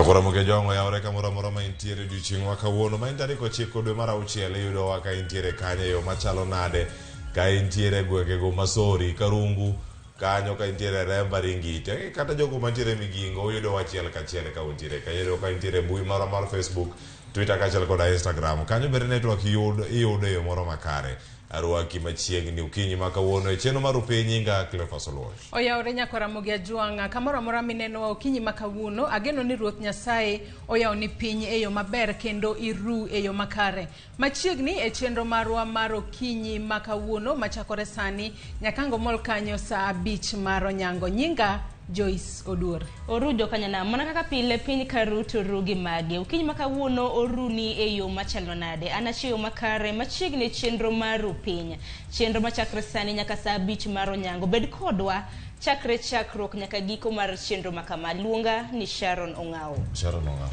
Ramogi jongo ya oreka moro ma intiere odiochieng' kawuono ma en tarik 9 dwe mar auchiel iyudo wa ka intiere kanye yo machalo nade ka intiere gwengego masori karungu kanyo ka intiere Remba Ringite kata jogo mantiere Migingo uyudo wachiel kachiel ka untiere ka yudo ka intiere mbui mar Facebook Twitter kachiel kod Instagram kanyo ber network iyudo yo moro makare arwaki machiegni ukinyi makawuono e cheno mar Piny nga Cleophas Oluoch. Oyaore nyako Ramogi Ajwang' kamoro amora mineno ukinyi makawuono ageno ni Ruoth Nyasaye oyaw ni piny e yo maber kendo iru e yo makare. Machiegni e chenro marwa mar ukinyi makawuono machakore sani nyakango mol kanyo saa 5 mar onyango. Nyinga Joyce Oduor. Orujo kanyana mana kaka pile piny karu to rugi mage. Ukinyi makawuono oruni e yo machalo nade. Anachiyo makare machiegni chenro maru piny. Chenro machakre sani nyaka saa 5 mar onyango. Bed kodwa chakre chakruok nyaka giko mar chenro makama. Luonga ni Sharon Ong'ao. Sharon Ong'ao.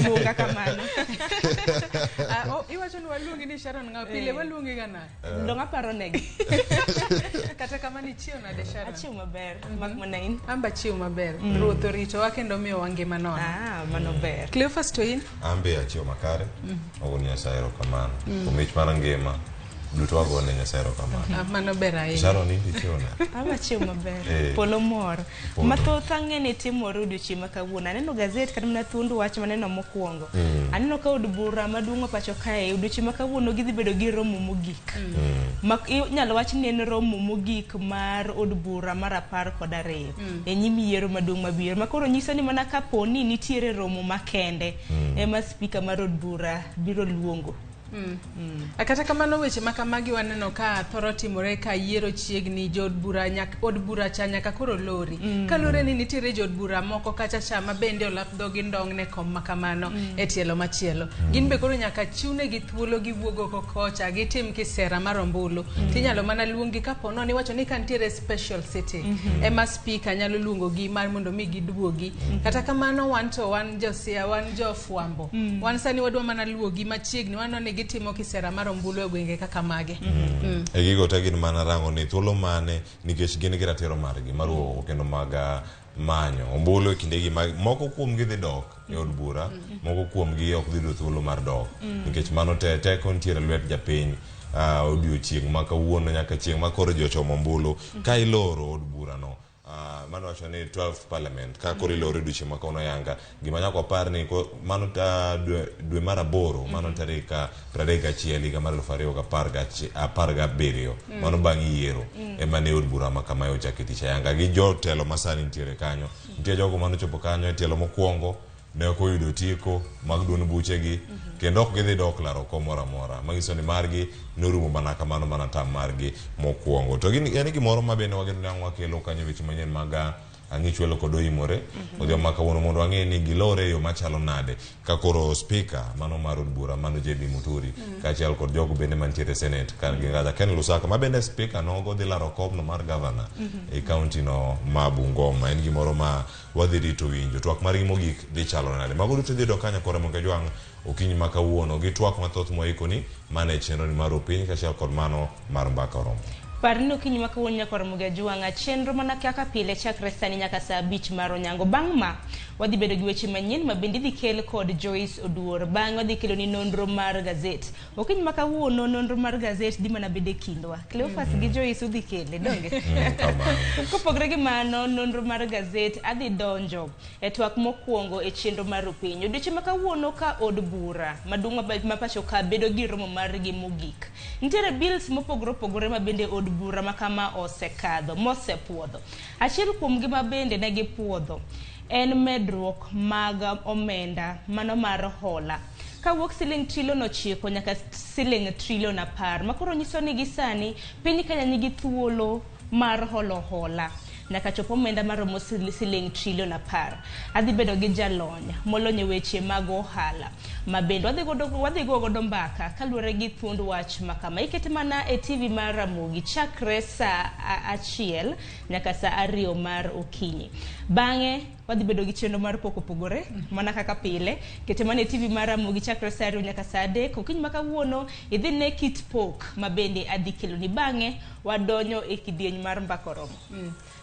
Luonga kamano. Iwacho ni waluongi ni Sharon Ong'ao pile waluongi gana. Donga paro negi. Kata kama ni chiyo nade Sharon. Achiyo maber. Mak manain. Amba chiyo maber. Ruoth orito wa kendo miyo wange manona. Mano ber. Cleophas to in? Ambe achiyo makare. Ogo Nyasaye erokamano. Omich mar ngima. Duto wagone Nyasaye erokamano. Mano ber ahinya. Sharon indi chiyo na. Amba chiyo maber. Polo mor. Mathoth ang'eni timore odiochieng' makawuono. Aneno gazet kata mana thuond wach maneno mokwongo. Aneno ka od bura maduong' pacho kae odiochieng' makawuono gidhi bedo gi romo mogik. Inyalo wach ni en romo mogik mar od bura mar 12 e nyim yiero maduong' mabiro. Makoro nyiso ni mana kaponi nitiere romo makende ema spika mar od bura biro luongo. Kata kamano weche makamagi waneno ka thoro timore ka yiero chiegni jod bura od bura cha nyaka koro lori kalore ni nitiere jod bura moko kacha cha ma bende olap dhogi ndong' ne kom makamano e tielo machielo gin be koro nyaka chune gi thuolo gi wuogo kokocha gitim kisera mar ombulu tinyalo mana luongi kapono ni wacho ni kan tiere special sitting ema speaker nyalo luongo gi mar mondo mi giduogi kata kamano wan josia wan jofwambo wan sani wadwa mana luogi machiegni wanone gitimo kisera mar ombulu e gwenge kaka mage. E gigo te gin mana rango ni thuolo mane nikech gin gi ratiro margi maruo kendo maga manyo ombulu e kindegi moko kuom gi dhi dok e od bura moko kuom gi ok dhi do thuolo mar dok nikech mano te kontiere lwet japiny odiochieng' makawuono nyaka chieng' makoro jochomo ombulu ka iloro od bura no mano wacho ni 12th parliament ka koro iloro odiochieng' makawuono yanga gima nyaka wapar ni mano dwe mar 8 mano tarik 31 higa mar 2017 mano bang' yiero ema ne od bura makama ochako tich ayanga gi jotelo masani nitiere kanyo nitie jogo mano chopo kanyo e tielo mokwongo ne ok oyudo tieko mag duond buchegi kendo ok gidhi dok laro komoro amora manyiso ni margi norumo mana kamano mana tam margi mokwongo to en gimoro ma bende wageno ni wakelo kanyo weche manyien mag ang'ichwelo kod oimore odhiambo makawuono mondo ang'e ni gilore yo machalo nade ka koro speaker mano mar od bura mano JB Muturi kaachiel kod jogo bende mantiere senate kan gi ngaza Ken Lusaka ma bende speaker nogo dhi laro komno mar governor e county no ma Bungoma en gimoro ma wadhi rito winjo twak margi mogik dhi chalo nade mago duto dhi dok kanyo koro Ramogi Ajwang' ukinyi makawuono gi twak mathoth moiko ni mane chenro ni mar piny kaachiel kod mano mar mbaka oromo. Parni ukinyi makawuono nyaka Ramogi Ajwang' chenro mana kaka pile chakre sani nyaka saa 5 mar onyango. Bang' ma wadhi bedo gi weche manyien ma bende dhi kel kod Joyce Oduor. Bang' wadhi kelo ni nonro mar gazet. Ukinyi makawuono nonro mar gazet di mana bede kindwa. Cleophas gi Joyce udhi kele donge. Kopogre gi mano nonro mar gazet adhi donjo e twak mokwongo e chenro mar piny. Odiochieng' makawuono ka od bura maduong' ma pacho ka bedo gi romo mar gi mogik. Nitiere bills mopogore ma bende od bura makama osekadho mosepuodho. Achiel kuom gi ma bende ne gipuodho en medruok mag omenda mano mar hola kawuok siling trilion 9 nyaka siling trilion 10 makoro nyiso ni gisani piny Kenya nigi thuolo mar holo hola nyaka chopo omenda maromo siling trilion 10. Adhi bedo gi jalony molonyo weche mag ohala mabende wadhi godo mbaka kaluwore gi thuond wach makama ikete mana e TV mar Ramogi chakre sa 1 nyaka sa 2 mar okinyi. Bang'e wadhi bedo gi chenro mar poko pogore mana kaka pile kete mana e TV mar Ramogi chakre sa 2 nyaka sa 3 okinyi ma kawuono idhi ne kit pok mabende adhi keloni. Bang'e wadonjo e kidieny mar mbaka oromo.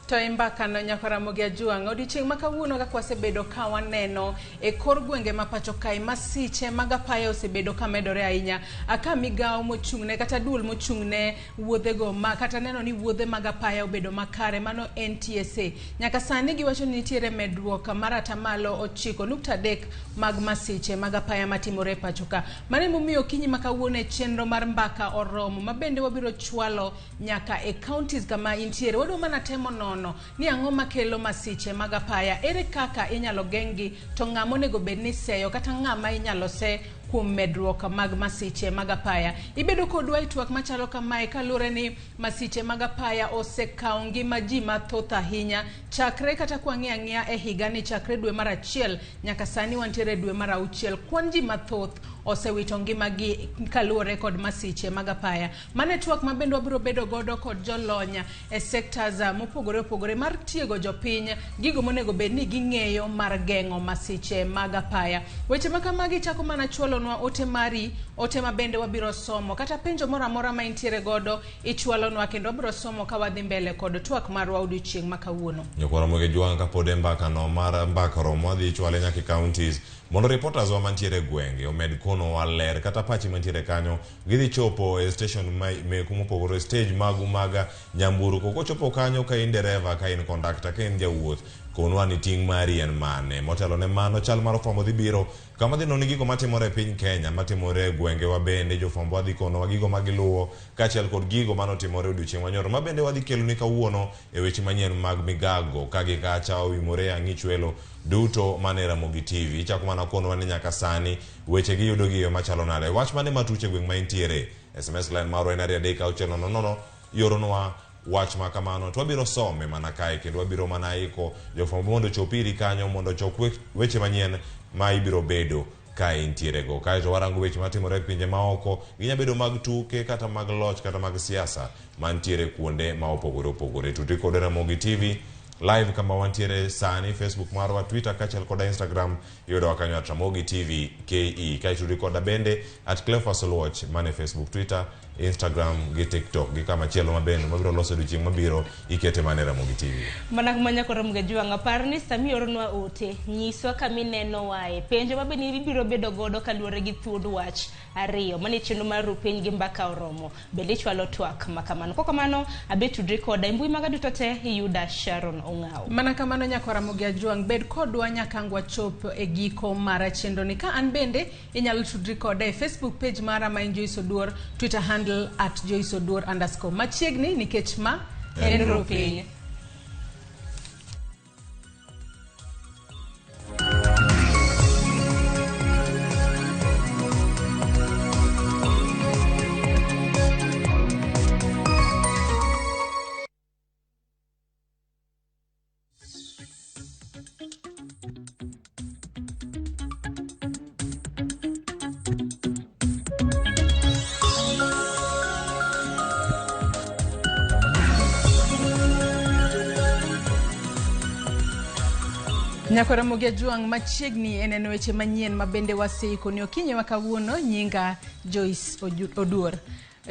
To imbaka no nyako Ramogi Ajuang odiochieng' ma kawuono kaka wasebedo ka waneno e kor gwenge ma pacho kae masiche mag apaya osebedo ka medore ahinya aka migawo mochung'ne kata duol mochung'ne wuodhego ma kata neno ni wuodhe mag apaya obedo makare mano NTSA nyaka sani giwacho ni nitiere medruok mar atamalo 9.3 mag masiche mag apaya matimore e pacho ka. Mane momiyo okinyi ma kawuono e chenro mar mbaka oromo mabende wabiro chwalo nyaka e counties kama intiere wadwa mana temo ni ang'o makelo masiche mag apaya, ere kaka inyalo geng'gi, to ng'ama onego bed ni seyo kata ng'ama inyalo se kuom medruok mag masiche mag apaya. Ibedo kodwa e twak machalo kamae kaluwore ni masiche mag apaya osekawo ngima ji mathoth ahinya chakre kata kwang'iyo ang'iya e higa ni chakre dwe mar 1 nyaka sani wantiere dwe mar 6 kwan ji mathoth osewito ngimagi kaluwore kod masiche mag apaya. Mane twak mabende wabiro bedo godo kod jolonya e sectors mopogore opogore mar tiego jopiny gigo monego bed ni ging'eyo mar geng'o masiche mag apaya. Weche makamagi chako mana chwalonwa ote mari, ote mabende wabiro somo kata penjo moro amora ma intiere godo ichwalonwa kendo wabiro somo ka wadhi mbele kod twak marwa odiochieng' ma kawuono. Nyako Ramogi Ajuang kapod e mbaka no mar mbaka oromo wadhi chwale nyaka counties mondo reporters wa mantiere gwenge omed kono waler kata pachi mantiere kanyo gidhi chopo e station me kumopogore stage magu maga nyamburu koko chopo kanyo ka in dereva ka in conductor ka in jawuoth konwa ni ting' mari en mane motelo ne mano chal mar fwambo dhi biro kama dhi noni gigo matimore e piny Kenya matimore e gwenge wa bende jofwambo wadhi kono wa gigo magiluwo kachiel kod gigo manotimore odiochieng' manyoro mabende wadhi kelo ni kawuono e weche manyien mag migago kagi kacha owimore ang'ich welo duto mane Ramogi TV ichako mana kono wane nyaka sani weche gi yudo gi yo machalo nade wach mane matuche gweng' ma intiere SMS line marwa en 3 yoronwa wach makamano to wabiro some mana kae kendo wabiro mana iko jofwambo mondo chopiri kanyo mondo chok weche manyien ma ibiro bedo ka intiere go kae to warango weche matimore e pinje maoko ginya bedo mag tuke kata mag loch kata mag siasa mantiere kuonde ma opogore opogore tuti kod Ramogi TV live kama wantiere sani Facebook marwa Twitter kachiel kod Instagram yudo wakanyo at Ramogi TV KE kai tuti kod bende at @cleversolwatch mane Facebook Twitter Instagram gi TikTok gi kama chielo mabende mabiro loso odiochieng' mabiro ikete mane Ramogi TV mana manya ko Ramogi Ajuang apar ni sami oronwa ote nyiswa kami neno wae penjo mabende ibiro bedo godo kaluwore gi thuod wach ariyo mane chenro mar rupeny gi mbaka oromo bende chwalo twak makamano koko kamano abetu record mbui magaduto te Yuda Sharon Ong'aw mana kamano nyako Ramogi Ajuang bed kodwa nyakangwa chop e giko mara chenro ni ka an bende inyalo tudri koda e Facebook page mara ma Joyce Oduor Twitter handle @JoyceOduor_ machiegni nikech ma en rupeny. Nyako Ramogi Ajuang machiegni en weche manyien mabende waseiko ni okinyi makawuono nyinga Joyce Oduor.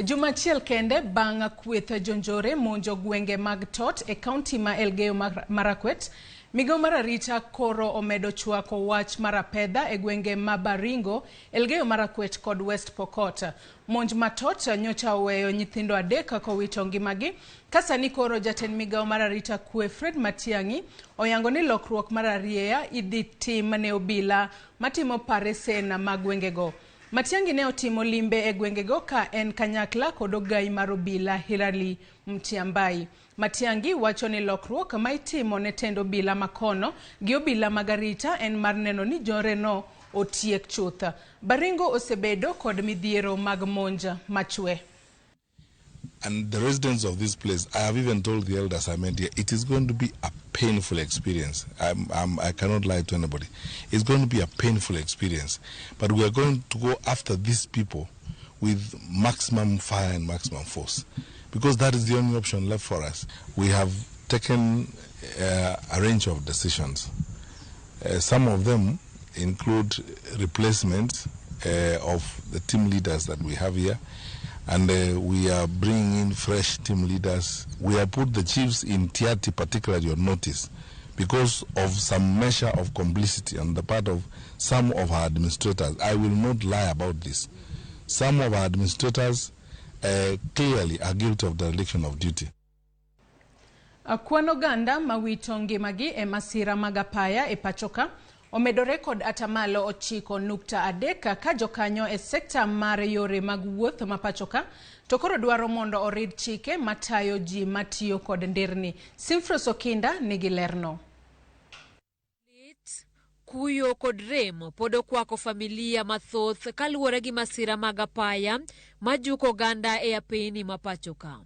Jumachiel kende bang' kweth jonjore monjo gwenge mag Tot e kaunti ma Elgeyo Marakwet migawo mar arita koro omedo chwako wach marapedha e gwenge ma Baringo, Elgeyo Marakwet kod West Pokot. Monj matot nyocha oweyo nyithindo 3 kowito ngimagi kasani koro jatend migawo mar arita kwe Fred Matiang'i oyango ni lokruok mar arieya idhi tim ne obila matimo paresen mag gwengego. Matiang'i ne otimo limbe e gwengego ka en kanyakla kod ogai mar obila Hirali Mtiambai. Matiang'i wacho ni lokruok ma itimo ne tendo obila makono gi obila mag arita en mar neno ni joreno otiek chutha. Baringo osebedo kod midhiero mag monja machwe. and the residents of this place, I have even told the elders I met here, it is going to be a painful experience. I cannot lie to anybody. It's going to be a painful experience. But we are going to go after these people with maximum fire and maximum force, because that is the only option left for us. We have taken a range of decisions. Some of them include replacement of the team leaders that we have here, and we are bringing in fresh team leaders. We have put the chiefs in Tiati particularly on notice because of some measure of complicity on the part of some of our administrators. I will not lie about this. Some of our administrators clearly are guilty of dereliction of duty. Kwan oganda mawito ngimagi e masira mag apaya e pachoka omedore kod atamalo 9.3 ka jokanyo e sekta mar yore mag wuoth ma pachoka to koro dwaro mondo orid chike matayo ji matiyo kod nderni. Simfros Okinda nigi lerno. Kuyo kod rem pod okwako familia mathoth kaluwore gi masira mag apaya majuko oganda e Piny ma pachoka.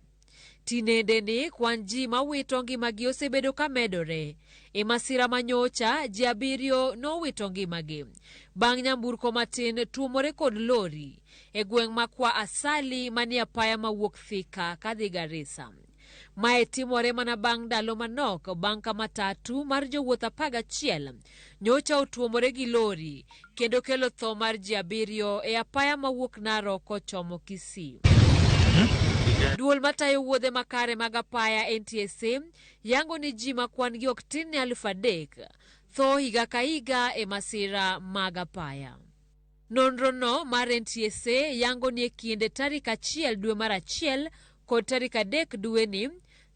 Tinende ni kwan ji mawito ngimagi osebedo ka medore. E masira manyocha ji 7 nowito ngimagi bang' nyamburko matin tuomore kod lori e gweng' ma Kwa Asali manie apaya mawuok Thika kadhi Garissa. Mae timore mana bang' ndalo manok bang' ka matatu mar jowuoth 11 nyocha otuomore gi lori kendo kelo tho mar ji 7 e apaya mawuok Narok kochomo Kisii. Duol matayo wuodhe makare mag apaya NTSA yango ni ji makwan gi ok tin ni 3,000 tho higa ka higa e masira mag apaya. Nonro no mar NTSA yango ni e kinde tarik 1 dwe mar 1 kod tarik 3 dwe ni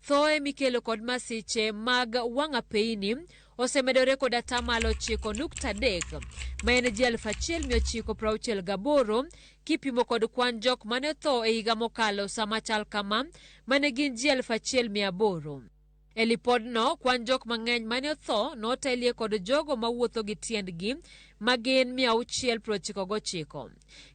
thoe mikelo kod masiche mag wang' apeyni osemedore kod atamalo 9.3 ma en ji 1,968 kipimo kod kwan jok mane tho e higa mokalo sama chal kama mane gin ji 1,800. E lipodno kwan jok mang'eny mane tho notelie kod jogo mawuotho gi tiendgi ma gin 699,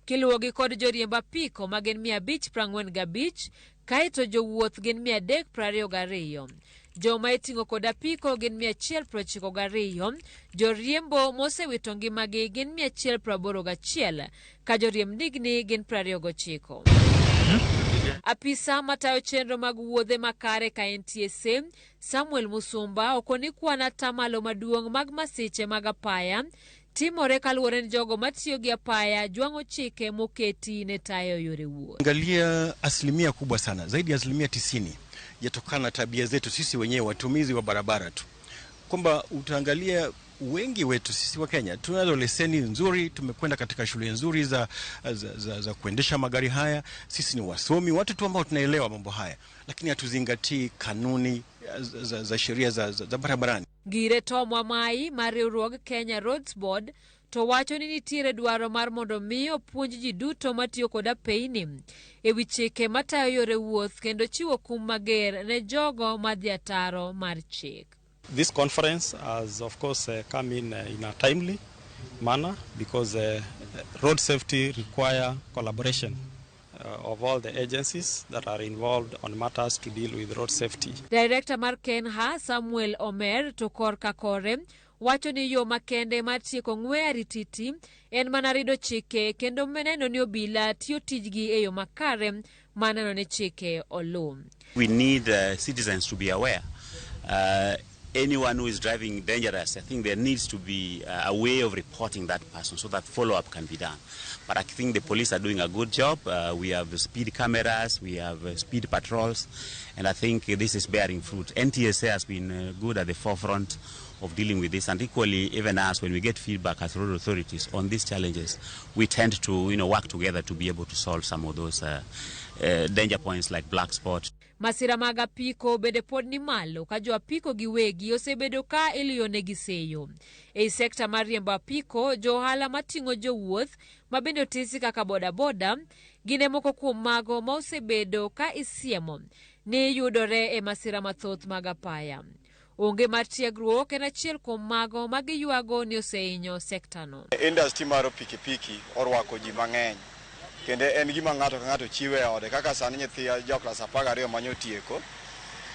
kiluwogi kod joriemb apiko ma gin 545, kaeto jowuoth gin 322, joma iting'o kod apiko gin 192, joriembo mosewito ngimagi gin 181, ka joriemb ndigni gin 29. Apisa matayo chenro mag wuodhe makare ka NTSA Samuel Musumba okoni kwan atamalo maduong' mag masiche mag apaya timore kaluwore ni jogo matiyo gi apaya jwang'o chike moketi ne tayo yore wuoth. Angalia asilimia kubwa sana, zaidi ya asilimia 90 yatokana na tabia zetu sisi wenyewe watumizi wa barabara tu. Kwamba utaangalia wengi wetu sisi wa Kenya tunazo leseni nzuri, tumekwenda katika shule nzuri za kuendesha magari haya, sisi ni wasomi, watu tu ambao tunaelewa mambo haya, lakini hatuzingatii kanuni za sheria za barabarani. Gire Tomwa Mai mariwruog Kenya Roads Board to wacho ni nitiere dwaro mar mondo miyo puonj ji duto matiyo kod apeyni e wi chike matayo yore wuoth kendo chiwo kum mager ne jogo madhi ataro mar chik. This conference has of course come in a timely manner because road safety require collaboration of all the agencies that are involved on matters to deal with road safety. Director mar Kenha Samuel Omer to korka kore wacho ni yo makende mar tieko ng'we arititi en mana rido chike kendo meneno ni obila tiyo tijgi e yo makare maneno ni chike olu. We need citizens to be aware. Anyone who is driving dangerous, I think there needs to be a way of reporting that person so that follow-up can be done. But I think the police are doing a good job. We have speed cameras, we have speed patrols, and I think this is bearing fruit. NTSA has been good at the forefront of dealing with this, and equally, even us, when we get feedback as road authorities on these challenges, we tend to work together to be able to solve some of those danger points like black spot. Masira mag apiko bede pod ni malo ka jo apiko giwegi osebedo ka iliyonegi seyo. E sekta mar riembo apiko, jo ohala mating'o jowuoth ma bende otisi kaka bodaboda gine moko kuom mago ma osebedo ka isiemo ni yudore e masira mathoth mag apaya. Onge mar tiegruok en achiel kuom mago ma giywago ni osehinyo sekta no. Industry mar pikipiki orwako ji mang'eny kende en gima ng'ato ka ng'ato chiwe ode kaka sani nyithi jo klas 12 manyo tieko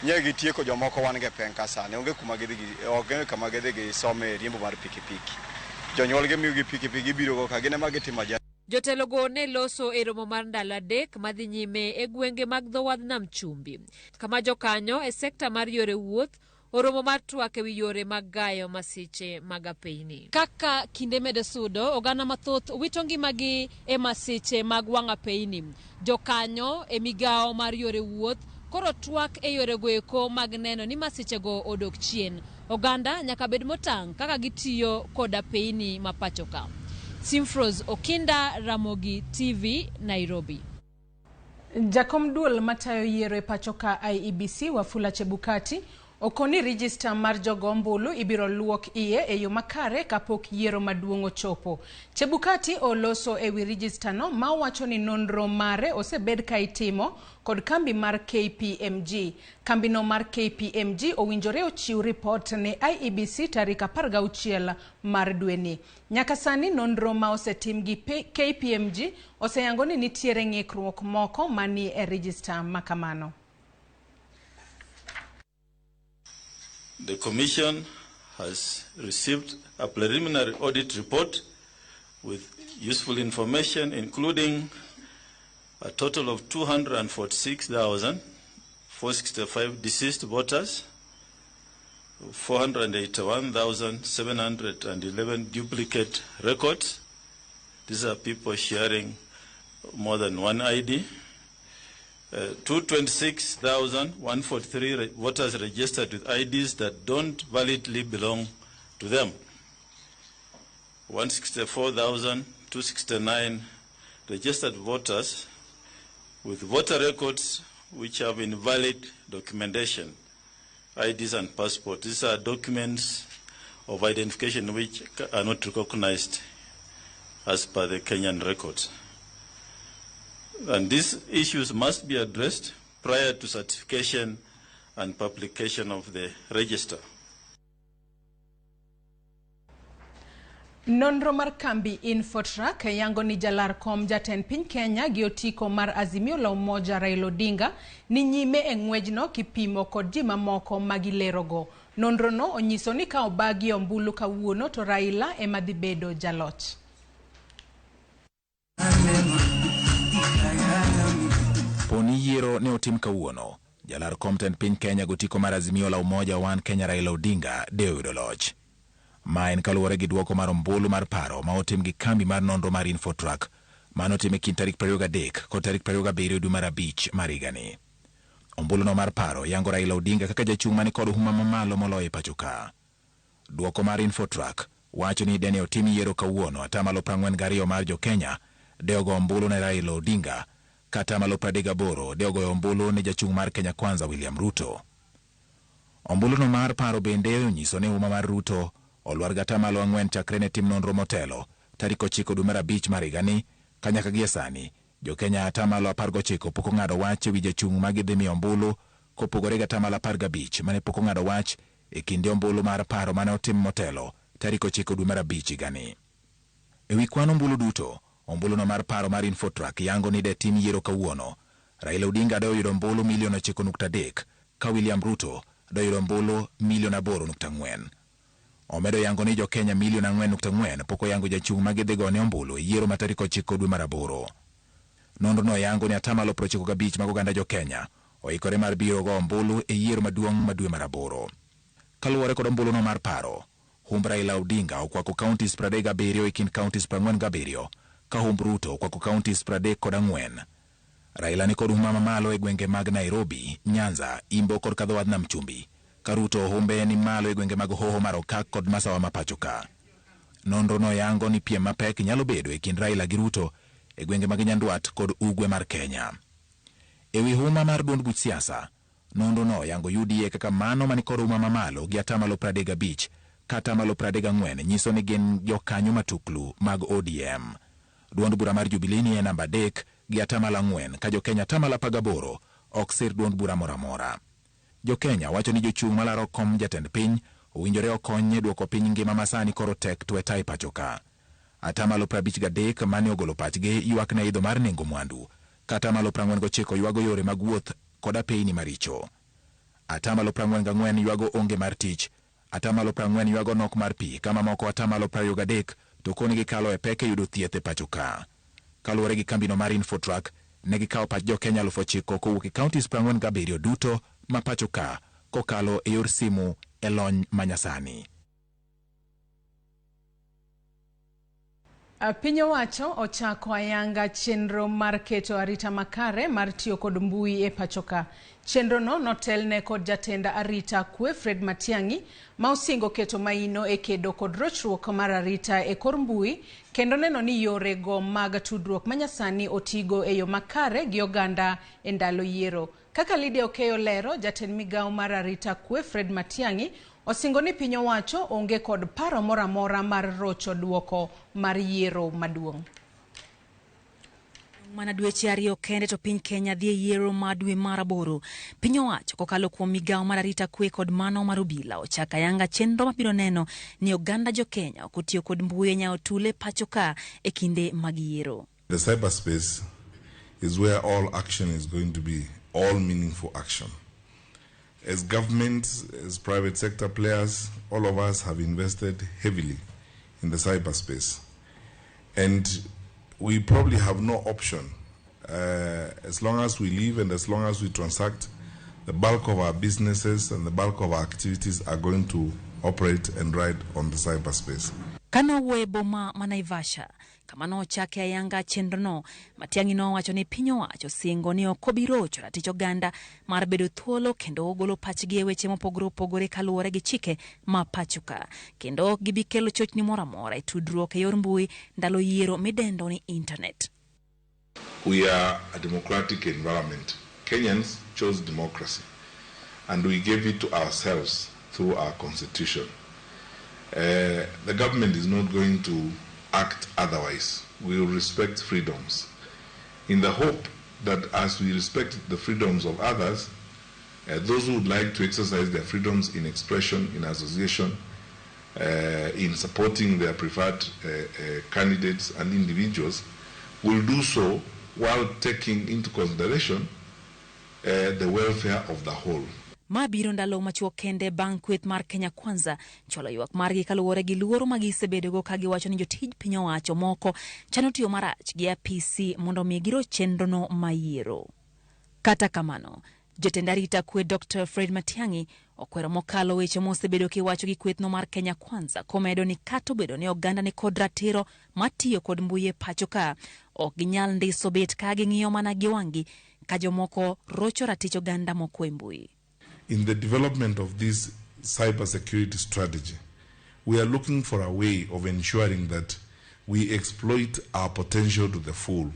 nyegi tieko jomoko wan ge peng ka sani onge kuma gidhi some riembo mar pikipiki jonyuol ge miyo gi pikipiki biro go ka gine ma gitimo ja Jotelogo ne loso e romo mar ndalo adek madhi nyime e gwenge mag dho wadh nam chumbi kama jokanyo e sekta mar yore wuoth oromo mar twak ewi yore mag gayo masiche mag apeyni. Kaka kinde medo sudo, oganda mathoth wito ngimagi e masiche mag wang' apeyni. Jokanyo e migao mar yore wuoth koro twak e yore goeko mag neno ni masichego odok chien. Oganda nyaka bed motang' kaka gitiyo kod apeyni mapachoka. Simfros Okinda, Ramogi TV, Nairobi. Jakom duol matayo yiero e pachoka IEBC Wafula Chebukati okoni register mar jogombulu ibiro luok iye e yo makare kapok yiero maduong' ochopo. Chebukati oloso ewi register no ma wacho ni nonro mare osebed ka itimo kod kambi mar KPMG. Kambi no mar KPMG owinjore ochiw report ne IEBC tarik 16 mar dweni. Nyaka sani nonro ma osetim gi KPMG oseyango ni nitiere ng'ikruok moko mani e register makamano. The Commission has received a preliminary audit report with useful information, including a total of 246,465 deceased voters, 481,711 duplicate records. These are people sharing more than one ID. 226,143 voters registered with IDs that don't validly belong to them. 164,269 registered voters with voter records which have invalid documentation, IDs and passports. These are documents of identification which are not recognized as per the Kenyan records. And these issues must be addressed prior to certification and publication of the register. Nonro mar kambi Infotrak yango ni jalar kom jaten piny Kenya gi otiko mar Azimio la Umoja Raila Odinga ni nyime e ng'wejno kipimo kod ji mamoko magilerogo. Nonro no onyiso ni ka obagi ombulu kawuono to Raila ema dhi bedo jaloch. Poni yiero ne otim kawuono. Jalar kom ten piny Kenya gotiko mar Azimio la Umoja One Kenya Raila Odinga deyudo loch. Ma en kaluwore gi duoko mar ombulu mar paro ma otim gi kambi mar nonro mar Infotrak mano time kind tarik 23 kod tarik 27 dwe mar abich mar higani. Ombulu no mar paro yango Raila Odinga kaka jachung' mani kod huma mamalo moloyo e pachoka. Duoko mar Infotrak wacho ni dene otim yiero kawuono atamalo 42 mar jo Kenya deogo ombulu ne Raila Odinga kata malo 38 deogo ombulu ne jachung' mar Kenya Kwanza William Ruto. Ombulu no mar paro bende onyiso ne huma mar Ruto olwar gata malo 4 chakre ne tim nonro motelo tarik 9 dwe mar abich mar higani ka nyaka gie sani jo Kenya atamalo 19 pok ong'ado wach ewi jachung' ma gidhi miyo ombulu kopogore gata malo 15 mane pok ong'ado wach e kinde ombulu mar paro mane otim motelo tarik 9 dwe mar abich higani. Ewi kwan ombulu duto ombulu no mar paro mar Infotrak yango ni de tim yiero kawuono Raila Odinga doyudo ombulu 9.3 ka William Ruto doyudo ombulu 8.4. Omedo yango ni jo Kenya 4.4 poko yango jachung' magidhigo ne ombulu e yiero matarik 9 dwe mar aboro. Nonro no yango ni atamalo 95 mag oganda jo Kenya oikore mar biro go ombulu e yiero maduong' ma dwe mar aboro. Kaluwore kod ombulu no mar paro, humb Raila Odinga okwako counties 37 e kind counties 47 ka humb Ruto okwako counties 34. Raila ni kod huma mamalo e gwenge mag Nairobi, Nyanza, Imbo kod kadho wadh nam chumbi. Karuto humbe ni malo e gwenge mag Hoho mar Okak kod Masawa mapachoka. Nonro no yango ni piem mapek nyalo bedo e kind Raila gi Ruto e gwenge mag Nyandwat kod ugwe mar Kenya. Ewi huma mar duond buch siasa, nonro no yango UDA kaka mano mani kod huma mamalo gi atamalo 35 kata malo 34 nyiso ni gin jokanyo matuklu mag ODM. Duond bura mar Jubilee ni e namba 3 gi atamalo 4 ka jo Kenya atamalo 18 ok sir duond bura moramora. Jo Kenya wacho ni jochung' malaro kom jatend piny owinjore okony e duoko piny ngima masani koro tek tweta e pachoka. Atamalo 53 mane ogolo pachgi ywak ne idho mar nengo mwandu. Katamalo 49 ywago yore mag wuoth koda peyni maricho. Atamalo 44 ywago onge mar tich. Atamalo 40 ywago nok mar pi, kama moko atamalo 23 to konigi kalo e peke yudo thieth e pacho ka. Kaluwore gi kambino mar Infotrack, ne gikawo pach jo-Kenya 9,000 kowuok e kauntis 47 duto ma pacho ka kokalo e yor simu e lony manyasani. Piny owacho ochako ayanga chenro mar keto arita makare mar tiyo kod mbui e pachoka. Chenro no notelne kod jatenda arita kwe Fred Matiang'i ma osingo keto maino e kedo kod rochruok mar arita e kor mbui kendo neno ni yore go mag tudruok manyasani otigo e yo makare gi oganda e ndalo yiero. Kaka Lydia Okeyo lero, jatend migawo mar arita kwe Fred Matiang'i osingo ni piny owacho onge kod paro mora mora mar rocho duoko mar yiero maduong'. Mana dweche ariyo kende to piny Kenya dhi yiero ma dwe mar 8. Piny owacho kokalo kuom migawo mar arita kwe kod mano mar obila ochaka yanga chenro mabiro neno ni oganda jo Kenya otiyo kod mbui nyao tule pacho ka e kinde mag yiero. The cyberspace is where all action is going to be, all meaningful action. As governments, as private sector players, all of us have invested heavily in the cyberspace. And we probably have no option. As long as we live and as long as we transact, the bulk of our businesses and the bulk of our activities are going to operate and ride on the cyberspace. Kano webo ma Naivasha, kama no chake ayanga chenro no, Matiang'i no wacho ni piny owacho singo ni okobiro chora tich oganda mar bedo thuolo kendo ogolo pachgi e weche mopogore opogore kaluwore gi chike ma pachuka. Kendo gibi kelo chochni mora mora e tudruok e yor mbui ndalo yiero midendo ni internet. We are a democratic environment. Kenyans chose democracy and we gave it to ourselves through our constitution. The government is not going to act otherwise. We will respect freedoms in the hope that as we respect the freedoms of others, those who would like to exercise their freedoms in expression, in association, in supporting their preferred candidates and individuals will do so while taking into consideration the welfare of the whole. Mabiro ndalo machuok kende bang' kweth mar Kenya Kwanza chwalo ywak margi kaluwore gi luoro magisebedogo ka giwacho ni jotij piny owacho moko chano tiyo marach gi apisi mondo mi giro chenrono mayiero. Kata kamano, jatend arita kwe Dr. Fred Matiang'i okwero mokalo weche mosebedo kiwacho gi kwethno mar Kenya Kwanza komedo ni kato bedo ni oganda ni kod ratiro matiyo kod mbui e pacho ka ok ginyal ndiso bet ka ging'iyo mana gi wang'gi ka jomoko rocho ratich oganda moko e mbui. In the development of this cybersecurity strategy, we are looking for a way of ensuring that we exploit our potential to the full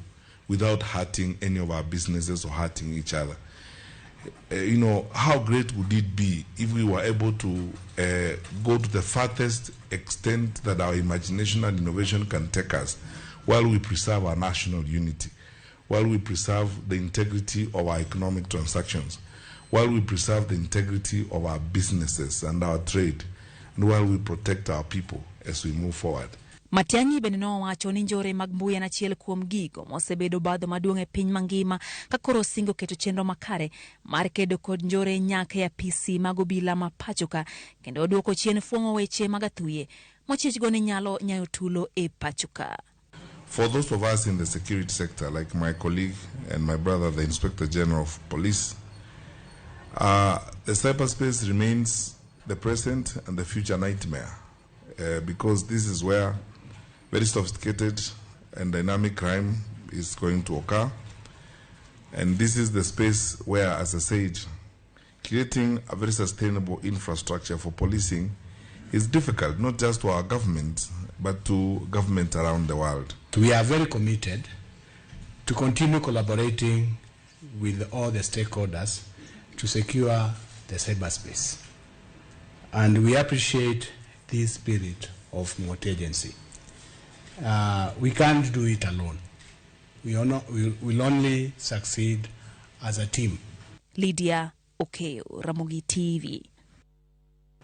without hurting any of our businesses or hurting each other. How great would it be if we were able to go to the farthest extent that our imagination and innovation can take us while we preserve our national unity, while we preserve the integrity of our economic transactions, while we preserve the integrity of our businesses and our trade, and while we protect our people as we move forward. Matiang'i bende nowacho ni njore mag mbui en achiel kuom gigo mosebedo badho maduong' e piny mangima ka koro singo keto chenro makare mar kedo kod njore nyaka ya PC mag obila ma pachoka kendo oduoko chien fuong'o weche mag athuye mochichgo ni nyalo nyayo tulo e pachoka. For those of us in the security sector, like my colleague and my brother, the Inspector General of Police, the cyberspace remains the present and the future nightmare because this is where very sophisticated and dynamic crime is going to occur. And this is the space where, as I said, creating a very sustainable infrastructure for policing is difficult, not just to our government, but to government around the world. We are very committed to continue collaborating with all the stakeholders to secure the cyberspace. And we appreciate this spirit of multi-agency. We can't do it alone. We'll only succeed as a team. Lydia Okeyo, Ramogi TV.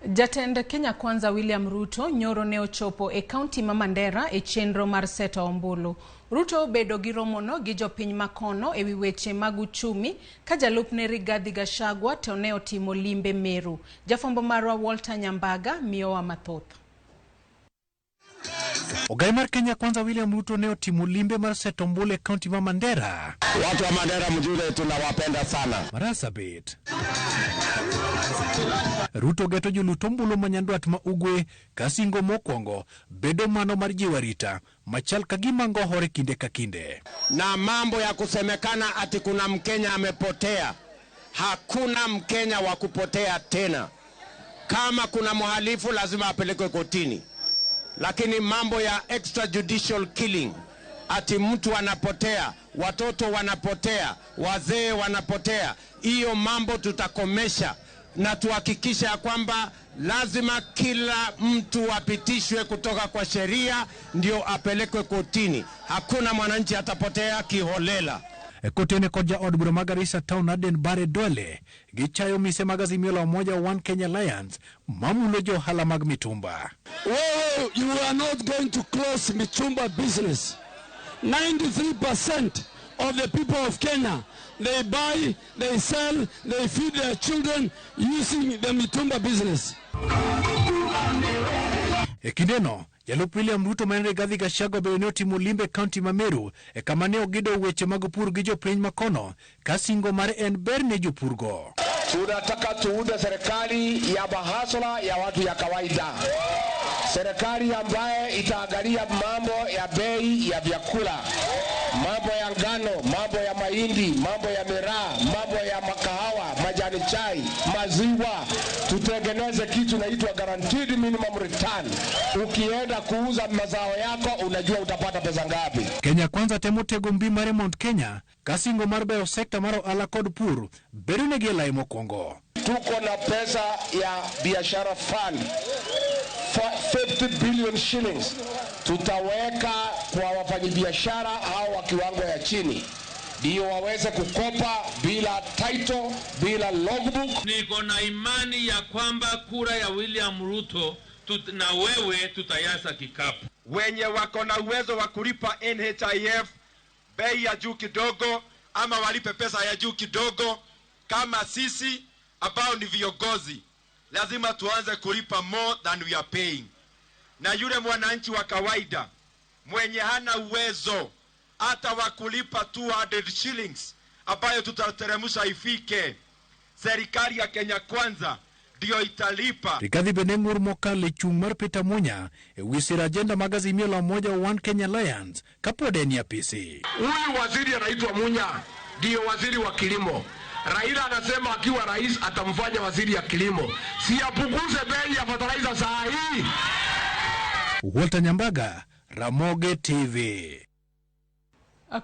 Jatend Kenya Kwanza William Ruto nyoro ne ochopo e kaunti ma Mandera e chenro mar seto ombulu. Ruto bedo gi romono gi jopiny makono e wi weche mag uchumi ka jalupne Rigathi Gachagua to ne otimo limbe Meru. Jafombo marwa Walter Nyambaga miyowa mathoth. Ogai mar Kenya Kwanza William Ruto ne otimo limbe mar seto ombulu e kaunti ma Mandera. Watu wa Mandera mjure tunawapenda sana. Marasabet. Ruto geto joluto ombulu manyandwat ma ugwe kasingo mokwongo bedo mano mar jiwarita machal kagima ngohore kinde ka kinde. Na mambo ya kusemekana ati kuna Mkenya amepotea. Hakuna Mkenya wa kupotea tena. Kama kuna mhalifu lazima apelekwe kotini. Lakini mambo ya extrajudicial killing, ati mtu anapotea, watoto wanapotea, wazee wanapotea, hiyo mambo tutakomesha na tuhakikisha ya kwamba lazima kila mtu apitishwe kutoka kwa sheria ndio apelekwe kotini. Hakuna mwananchi atapotea kiholela. Kotene koja od bura Magarissa town Aden Bare Dwele gichayo mise magazimio la umoja One Kenya Alliance mamulo jo hala mag mitumba. Well, you are not going to close mitumba business. 93% of the people of Kenya, they buy, they sell, they feed their children using the mitumba business. Ekindeno Jalup William Ruto man Rigathi Gachagua bende otimo limbe kaunti ma Meru e kama ne ogedo weche mag pur gi jopiny makono kasingo mar en ber ne jopurgo. Tunataka tuunde serikali ya bahasla ya watu ya kawaida. Serikali ambaye itaangalia mambo ya bei ya vyakula, mambo ya ngano, mambo ya mahindi, mambo ya miraa, mambo ya makahawa, majani chai, maziwa. Tutengeneze kitu inaitwa guaranteed minimum return. Ukienda kuuza mazao yako unajua utapata pesa ngapi. Kenya Kwanza temo tego mbi mare Mount Kenya kasingo mar beyo sekta maro ala kod pur bedo ne gi lai mokwongo. Tuko na pesa ya biashara fund 50 billion shillings tutaweka kwa wafanyabiashara hao wa kiwango ya chini ndio waweze kukopa bila title, bila logbook. Niko na imani ya kwamba kura ya William Ruto na wewe tutayasa kikapu. Wenye wako na uwezo wa kulipa NHIF bei ya juu kidogo ama walipe pesa ya juu kidogo, kama sisi ambao ni viongozi lazima tuanze kulipa more than we are paying. Na yule mwananchi wa kawaida mwenye hana uwezo hata wa kulipa 200 shillings ambayo tutateremsha ifike, serikali ya Kenya Kwanza ndio italipa. Rigathi Benengur mokale chung mar Peter Munya e wisira agenda magazimio la umoja One Kenya Alliance kapode ni apisi. Huyu waziri anaitwa Munya ndio waziri wa kilimo. Raila anasema akiwa rais atamfanya waziri ya kilimo. Si apunguze bei ya fertilizer saa hii. Walter Nyambaga, Ramogi TV.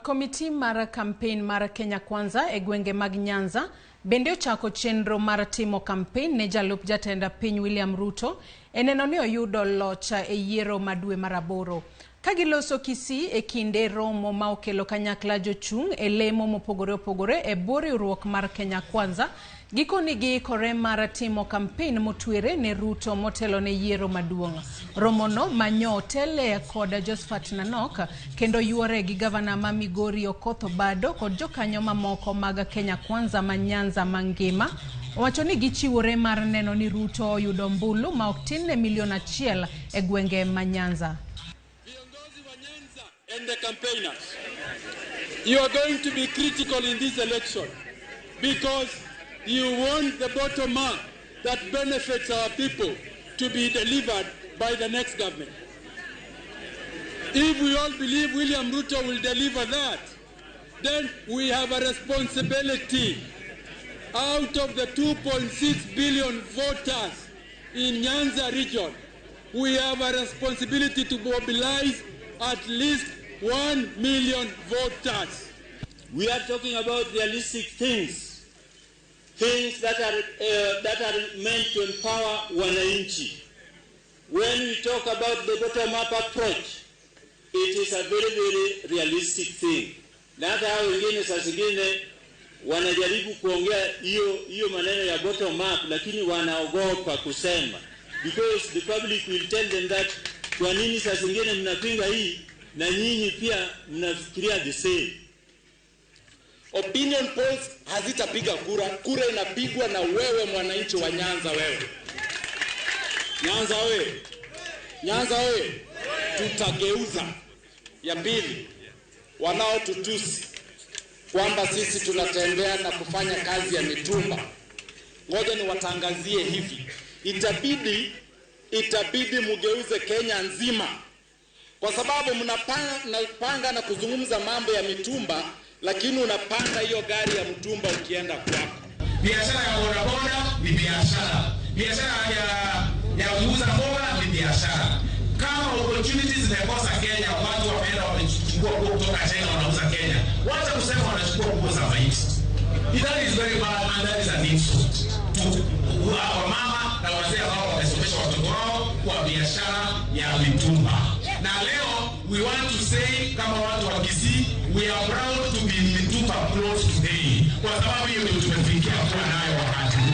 Komiti mar campaign mar Kenya Kwanza e gwenge mag Nyanza bende ochako chenro mar timo campaign ne jalup jatenda Piny William Ruto eneno ni oyudo loch e yiero madwe maraboro. Kagiloso Kisii e kinde romo ma okelo kanyakla jochung' e lemo mopogore opogore e riwruok mar Kenya Kwanza gikoni giikore mar timo campaign motwere ne Ruto motelo ne yiero maduong'. Romono manyo tele kod Josephat Nanok kendo yuore gi gavana ma Migori Okoth Obado kod jokanyo mamoko mag Kenya Kwanza ma Nyanza mangima wacho ni gichiwore mar neno ni Ruto oyudo mbulu ma ok tin ne milion 1 e gwenge ma Nyanza. And the campaigners, you are going to be critical in this election because you want the bottom up that benefits our people to be delivered by the next government. If we all believe William Ruto will deliver that, then we have a responsibility. Out of the 2.6 billion voters in Nyanza region, we have a responsibility to mobilize at least 1 million voters. We are talking about realistic things that are meant to empower wananchi. When we talk about the bottom-up approach, it is a very, very realistic thing. Na hata hao wengine saa zingine wanajaribu kuongea hiyo maneno ya bottom up, lakini wanaogopa kusema, because the public will tell them that kwa nini saa zingine mnapinga hii na nyinyi pia mnafikiria the same. Opinion polls hazitapiga kura. Kura inapigwa na wewe mwananchi wa Nyanza. Wewe Nyanza wewe, tutageuza. Ya pili, wanaotutusi kwamba sisi tunatembea na kufanya kazi ya mitumba, ngoja niwatangazie hivi, itabidi mugeuze Kenya nzima, kwa sababu mnapanga na kuzungumza mambo ya mitumba, lakini unapanda hiyo gari ya mtumba ukienda kwako. Biashara ya bodaboda ni biashara, biashara ya kuuza mboga ni biashara. Kama opportunities zimekosa Kenya, watu wameenda wamechukua kutoka China wanauza Kenya, wacha kusema wanachukua nguo za maiti. That is very bad and that is an insult to wamama na wazee ambao wamesomesha watoto wao kwa biashara ya mitumba. Na leo we want to say kama watu wa Kisii, we are proud to be in mitumba close today, kwa sababu hiyo ndio tumefikia kwa nayo wakati huu.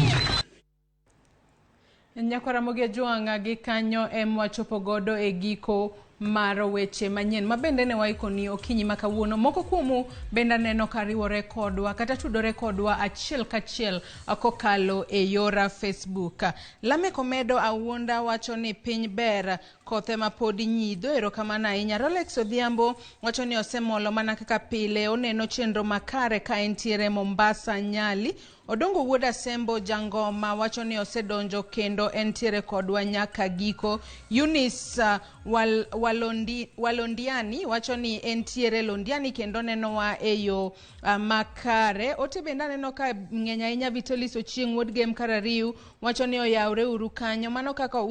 Nyakwa Ramogi Juanga gi kanyo wachopo godo e giko maro weche manyien mabende ne waiko ni okinyi makawuono. Moko kuomu benda neno kariwore kodwa kata tudore kodwa achiel kachiel kokalo e yora Facebook. Lame komedo awuonda wacho ni piny ber kothe mapodi nyidho. Erokamano ahinya. Rolex Odhiambo wacho ni osemolo mana kaka pile, oneno chenro makare ka entiere Mombasa Nyali. Odongo Wuoda Sembo Jangoma wacho ni osedonjo kendo entiere kodwa nyaka giko. Eunice Walondiani wacho ni entiere Londiani kendo nenowa eyo makare. Ote benda neno ka ng'eny ahinya. Vitalis Ochieng Wuod Game Karariu wacho ni oyawre uru kanyo, mano kaka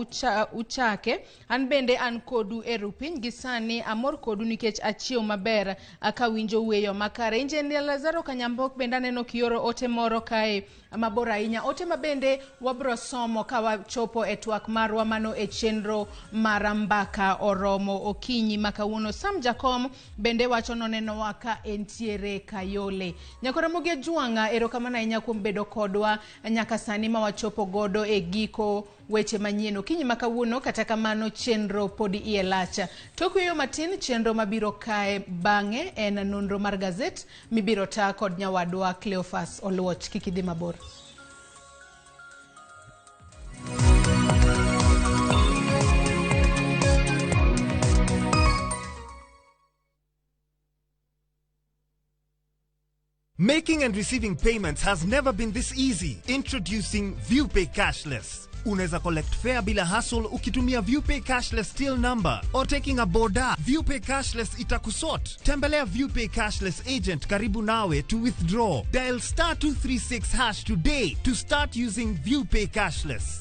uchake. An bende an kodu erupiny gisani, amor kodu nikech achiew maber akawinjo weyo makare. Engineer Lazaro Kanyambok benda neno kioro ote moro kae mabora ahinya. Ote mabende wabro somo ka wachopo e twak marwa mano e chenro marambaka oromo okinyi makawuono. Sam Jakom bende wacho noneno waka entiere Kayole. Nyakwa Ramogi Juanga, erokamano ahinya kuom bedo kodwa nyaka sani ma wachopo godo e giko weche manyien okinyi makawuono. Kata kamano chenro podi ielacha. Tok yo matin chenro mabiro kae bang'e en nonro mar gazet mibiro ta kod nyawadwa Cleophas Oluoch. Kikidhi mabor. Making and receiving payments has never been this easy. Introducing ViewPay Cashless. Unaweza collect fare bila hassle ukitumia ViewPay Cashless till number or taking a boda. ViewPay Cashless itakusort. Tembelea ViewPay Cashless agent karibu nawe to withdraw. Dial *236# today to start using ViewPay Cashless.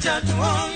Just one